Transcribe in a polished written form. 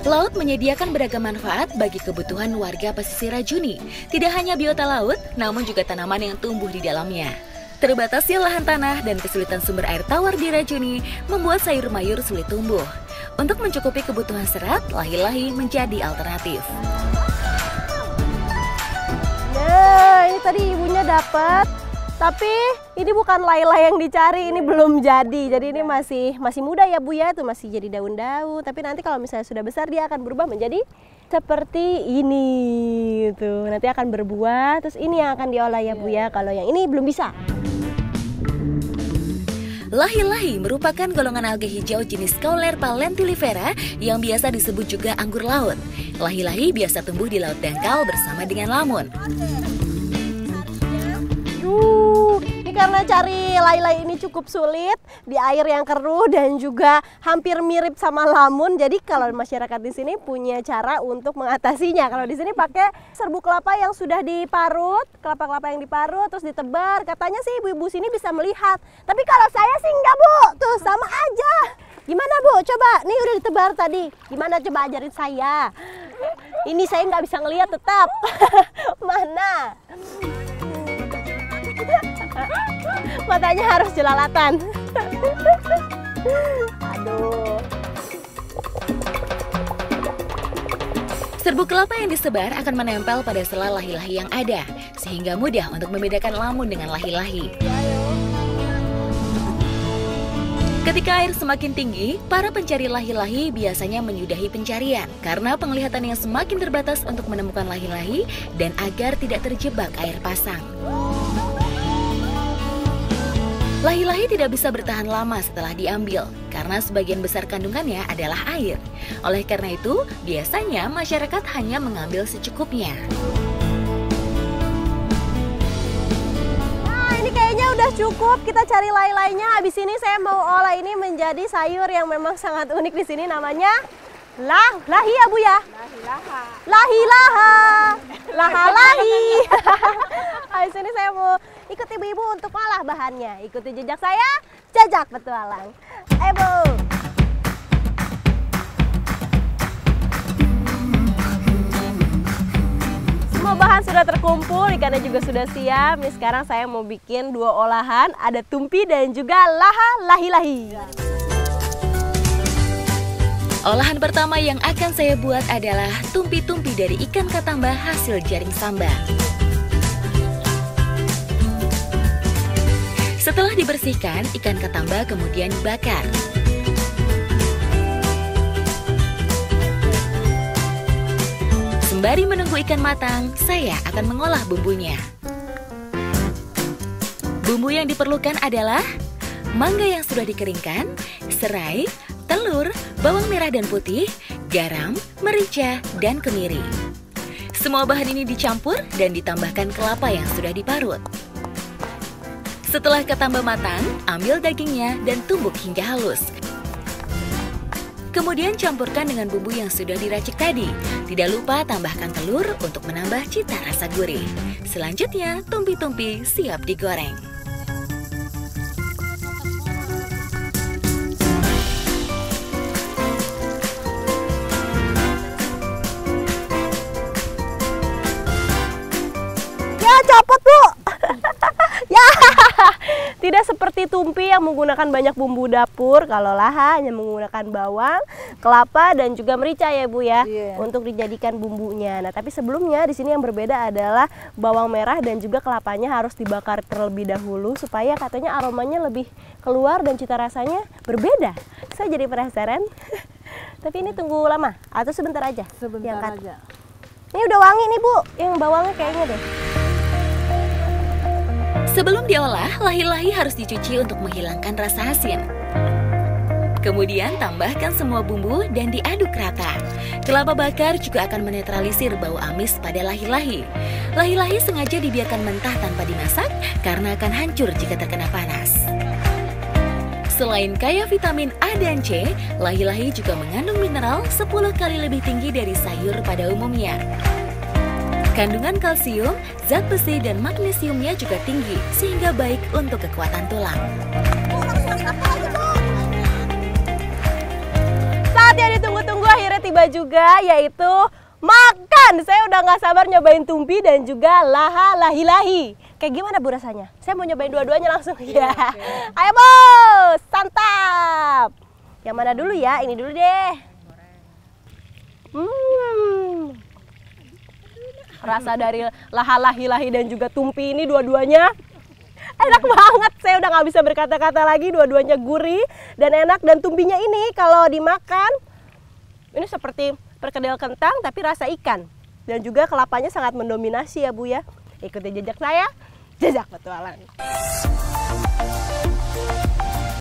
Laut menyediakan beragam manfaat bagi kebutuhan warga pesisir Rajuni. Tidak hanya biota laut, namun juga tanaman yang tumbuh di dalamnya. Terbatasnya lahan tanah dan kesulitan sumber air tawar di Rajuni membuat sayur mayur sulit tumbuh. Untuk mencukupi kebutuhan serat, lahi-lahi menjadi alternatif. Nah, ini tadi ibunya dapat. Tapi ini bukan lailai yang dicari, ini belum jadi. Jadi ini masih muda ya Bu ya, itu masih jadi daun-daun. Tapi nanti kalau misalnya sudah besar dia akan berubah menjadi seperti ini. Tuh, nanti akan berbuah, terus ini yang akan diolah ya Bu ya. Kalau yang ini belum bisa. Lahi-lahi merupakan golongan alga hijau jenis Caulerpa lentilifera yang biasa disebut juga anggur laut. Lahi-lahi biasa tumbuh di laut dangkal bersama dengan lamun. Ini karena cari lailai ini cukup sulit di air yang keruh dan juga hampir mirip sama lamun. Jadi kalau masyarakat di sini punya cara untuk mengatasinya. Kalau di sini pakai serbuk kelapa yang sudah diparut, kelapa-kelapa yang diparut terus ditebar. Katanya sih ibu-ibu sini bisa melihat. Tapi kalau saya sih enggak Bu, tuh sama aja. Gimana Bu? Coba, nih udah ditebar tadi. Gimana coba ajarin saya. Ini saya nggak bisa ngelihat tetap. Mana? Matanya harus jelalatan. Aduh. Serbuk kelapa yang disebar akan menempel pada sela lahi-lahi yang ada, sehingga mudah untuk membedakan lamun dengan lahi-lahi. Ketika air semakin tinggi, para pencari lahi-lahi biasanya menyudahi pencarian karena penglihatan yang semakin terbatas untuk menemukan lahi-lahi dan agar tidak terjebak air pasang. Lahi-lahi tidak bisa bertahan lama setelah diambil, karena sebagian besar kandungannya adalah air. Oleh karena itu, biasanya masyarakat hanya mengambil secukupnya. Nah, ini kayaknya udah cukup. Kita cari lahi-lahinya. Habis ini saya mau olah ini menjadi sayur yang memang sangat unik di sini. Namanya lahi ya Bu ya? Lahi-laha. Lahi-laha. Laha-lahi. Habis ini saya mau ikut ibu-ibu untuk olah bahannya. Ikuti jejak saya, jejak petualang. Ayo Bu. Semua bahan sudah terkumpul, ikannya juga sudah siap. Nih sekarang saya mau bikin dua olahan, ada tumpi dan juga lahi-lahi. Olahan pertama yang akan saya buat adalah tumpi-tumpi dari ikan katamba hasil jaring samba. Setelah dibersihkan, ikan katamba kemudian dibakar. Sembari menunggu ikan matang, saya akan mengolah bumbunya. Bumbu yang diperlukan adalah mangga yang sudah dikeringkan, serai, telur, bawang merah dan putih, garam, merica, dan kemiri. Semua bahan ini dicampur dan ditambahkan kelapa yang sudah diparut. Setelah katamba matang, ambil dagingnya dan tumbuk hingga halus. Kemudian campurkan dengan bumbu yang sudah diracik tadi. Tidak lupa tambahkan telur untuk menambah cita rasa gurih. Selanjutnya, tumpi-tumpi siap digoreng. Ya, copot Bu. Ya, tidak seperti tumpi yang menggunakan banyak bumbu dapur. Kalau laha hanya menggunakan bawang, kelapa dan juga merica ya Bu ya, untuk dijadikan bumbunya. Nah, tapi sebelumnya di sini yang berbeda adalah bawang merah dan juga kelapanya harus dibakar terlebih dahulu supaya katanya aromanya lebih keluar dan cita rasanya berbeda. Saya jadi penasaran. Tapi ini tunggu lama atau sebentar aja? Sebentar aja. Ini udah wangi nih Bu, yang bawangnya kayaknya deh. Sebelum diolah, lahi-lahi harus dicuci untuk menghilangkan rasa asin. Kemudian tambahkan semua bumbu dan diaduk rata. Kelapa bakar juga akan menetralisir bau amis pada lahi-lahi. Lahi-lahi sengaja dibiarkan mentah tanpa dimasak karena akan hancur jika terkena panas. Selain kaya vitamin A dan C, lahi-lahi juga mengandung mineral 10 kali lebih tinggi dari sayur pada umumnya. Kandungan kalsium, zat besi, dan magnesiumnya juga tinggi, sehingga baik untuk kekuatan tulang. Saat yang ditunggu-tunggu tunggu-tunggu akhirnya tiba juga, yaitu makan. Saya udah nggak sabar nyobain tumpi dan juga laha lahi-lahi. Kayak gimana Bu rasanya? Saya mau nyobain dua-duanya langsung ya. Ayo bos, santap. Yang mana dulu ya? Ini dulu deh. Rasa dari laha lahi-lahi dan juga tumpi ini dua-duanya enak banget. Saya udah nggak bisa berkata-kata lagi. Dua-duanya gurih dan enak. Dan tumpinya ini kalau dimakan ini seperti perkedel kentang tapi rasa ikan. Dan juga kelapanya sangat mendominasi ya Bu ya. Ikuti jejak saya, jejak petualang.